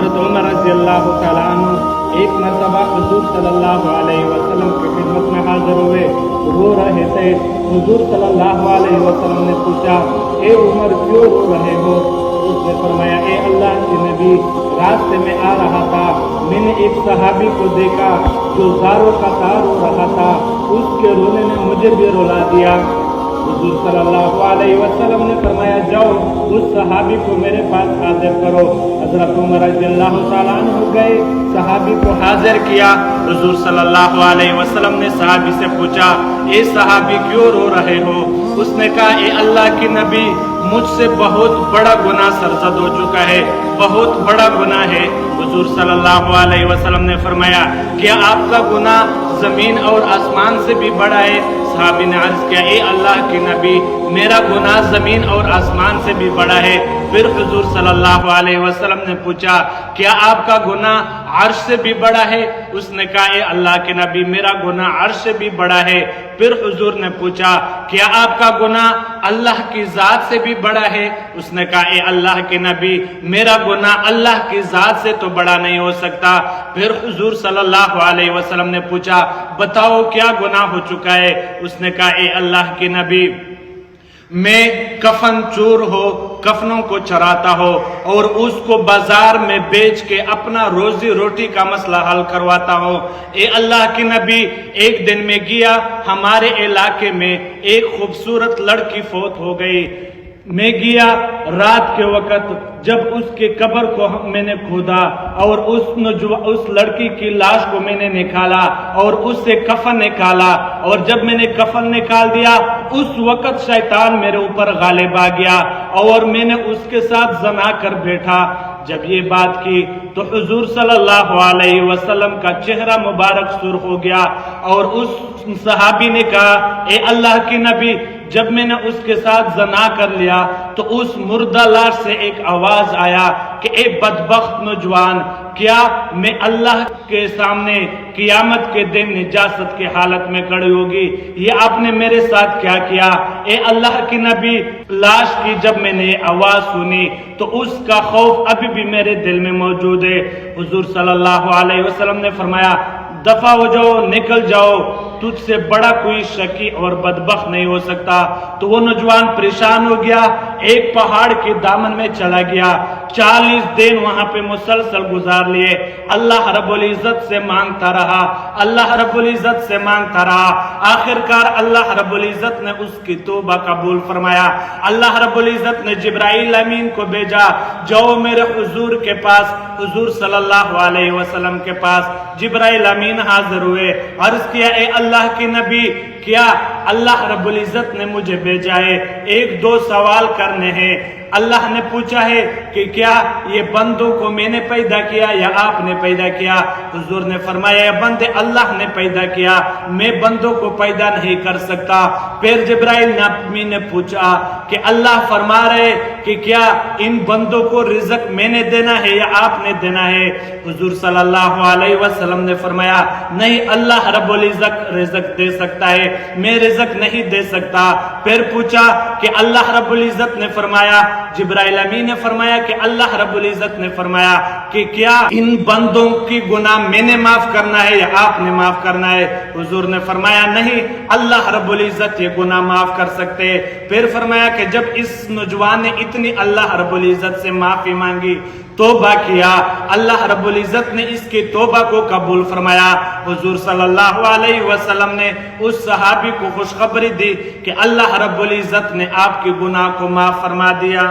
حضرت عمر رضی اللہ تعالیٰ عنہ ایک مرتبہ حضور صلی اللہ علیہ وسلم کی خدمت میں حاضر ہوئے، رو رہے تھے۔ حضور صلی اللہ علیہ وسلم نے پوچھا، اے عمر کیوں رو رہے ہو؟ اس نے فرمایا، اے اللہ کے نبی، راستے میں آ رہا تھا، میں نے ایک صحابی کو دیکھا جو زاروں کا تار رو رہا تھا، اس کے رونے نے مجھے بھی رلا دیا۔ حضور صلی اللہ علیہ وسلم نے فرمایا، جاؤ اس صحابی کو میرے پاس حاضر کرو۔ حضرت عمر رضی اللہ تعالیٰ عنہ گئے، صحابی کو حاضر کیا۔ حضور صلی اللہ علیہ وسلم نے صحابی سے پوچھا، اے صحابی کیوں رو رہے ہو؟ اس نے کہا، اے اللہ کی نبی، مجھ سے بہت بڑا گناہ سرزد ہو چکا ہے، بہت بڑا گناہ ہے۔ حضور صلی اللہ علیہ وسلم نے فرمایا، کیا آپ کا گناہ زمین اور آسمان سے بھی بڑا ہے؟ صحابی نے عرض کیا، اے اللہ کے نبی، میرا گناہ زمین اور آسمان سے بھی بڑا ہے۔ پھر حضور صلی اللہ علیہ وسلم نے پوچھا، کیا آپ کا گناہ عرش سے بھی بڑا ہے؟ اس نے کہا، اے اللہ کے نبی، میرا گناہ عرش سے بھی بڑا ہے۔ پھر حضور نے پوچھا، کیا آپ کا گناہ اللہ کی ذات سے بھی بڑا ہے؟ اس نے کہا، اے اللہ کے نبی، میرا گناہ اللہ کی ذات سے تو بڑا نہیں ہو سکتا۔ پھر حضور صلی اللہ علیہ وسلم نے پوچھا، بتاؤ کیا گناہ ہو چکا ہے؟ اس نے کہا، اے اللہ کے نبی، میں کفن چور ہو، کفنوں کو چراتا ہو اور اس کو بازار میں بیچ کے اپنا روزی روٹی کا مسئلہ حل کرواتا ہوں۔ اے اللہ کے نبی، ایک دن میں گیا، ہمارے علاقے میں ایک خوبصورت لڑکی فوت ہو گئی۔ میں گیا رات کے وقت، جب اس کے قبر کو میں نے کھودا اور اس لڑکی کی لاش کو میں نے نکالا اور اس سے کفن نکالا، اور جب میں نے کفن نکال دیا، اس وقت شیطان میرے اوپر غالب آ گیا اور میں نے اس کے ساتھ زنا کر بیٹھا۔ جب یہ بات کی تو حضور صلی اللہ علیہ وسلم کا چہرہ مبارک سرخ ہو گیا اور اس صحابی نے کہا، اے اللہ کی نبی، جب میں نے اس کے ساتھ زنا کر لیا تو اس مردہ لاش سے ایک آواز آیا کہ اے بدبخت نوجوان، کیا میں اللہ کے سامنے قیامت کے دن نجاست کی حالت میں کھڑی ہوگی؟ یہ آپ نے میرے ساتھ کیا کیا؟ اے اللہ کی نبی، لاش کی جب میں نے آواز سنی تو اس کا خوف ابھی بھی میرے دل میں موجود ہے۔ حضور صلی اللہ علیہ وسلم نے فرمایا، دفع ہو جاؤ، نکل جاؤ، تجھ سے بڑا کوئی شقی اور بدبخت نہیں ہو سکتا۔ تو وہ نوجوان پریشان ہو گیا، ایک پہاڑ کے دامن میں چلا گیا، 40 دن وہاں پہ مسلسل گزار لیے، اللہ رب العزت سے مانگتا رہا، اللہ رب العزت سے مانگتا رہا۔ آخر کار اللہ رب العزت نے اس کی توبہ قبول فرمایا۔ اللہ رب العزت نے جبرائیل امین کو بھیجا، جاؤ میرے حضور کے پاس، حضور صلی اللہ علیہ وسلم کے پاس۔ جبرائیل امین حاضر ہوئے، عرض کیا، اے اللہ کی نبی، کیا اللہ رب العزت نے مجھے بھیجا ہے، ایک دو سوال کرنے ہیں۔ اللہ نے پوچھا ہے کہ کیا یہ بندوں کو میں نے پیدا کیا یا آپ نے پیدا کیا؟ حضور نے فرمایا، یہ بندے اللہ نے پیدا کیا، میں بندوں کو پیدا نہیں کر سکتا۔ پھر جبرائیل امین نے پوچھا کہ اللہ فرما رہے کہ کیا ان بندوں کو رزق میں نے دینا ہے یا آپ نے دینا ہے؟ حضور صلی اللہ علیہ وسلم نے فرمایا، نہیں، اللہ رب العزت رزق دے سکتا ہے، میں رزق نہیں دے سکتا۔ پھر پوچھا کہ اللہ رب العزت نے فرمایا، جبرائیل امین نے فرمایا کہ اللہ رب العزت نے فرمایا کہ کیا ان بندوں کی گناہ میں نے معاف کرنا ہے یا آپ نے معاف کرنا ہے؟ حضور نے فرمایا، نہیں، اللہ رب العزت یہ گناہ معاف کر سکتے۔ پھر فرمایا کہ جب اس نوجوان نے اتنی اللہ رب العزت سے معافی مانگی، توبہ کیا، اللہ رب العزت نے اس کی توبہ کو قبول فرمایا۔ حضور صلی اللہ علیہ وسلم نے اس صحابی کو خوشخبری دی کہ اللہ رب العزت نے آپ کے گناہ کو معاف فرما دیا۔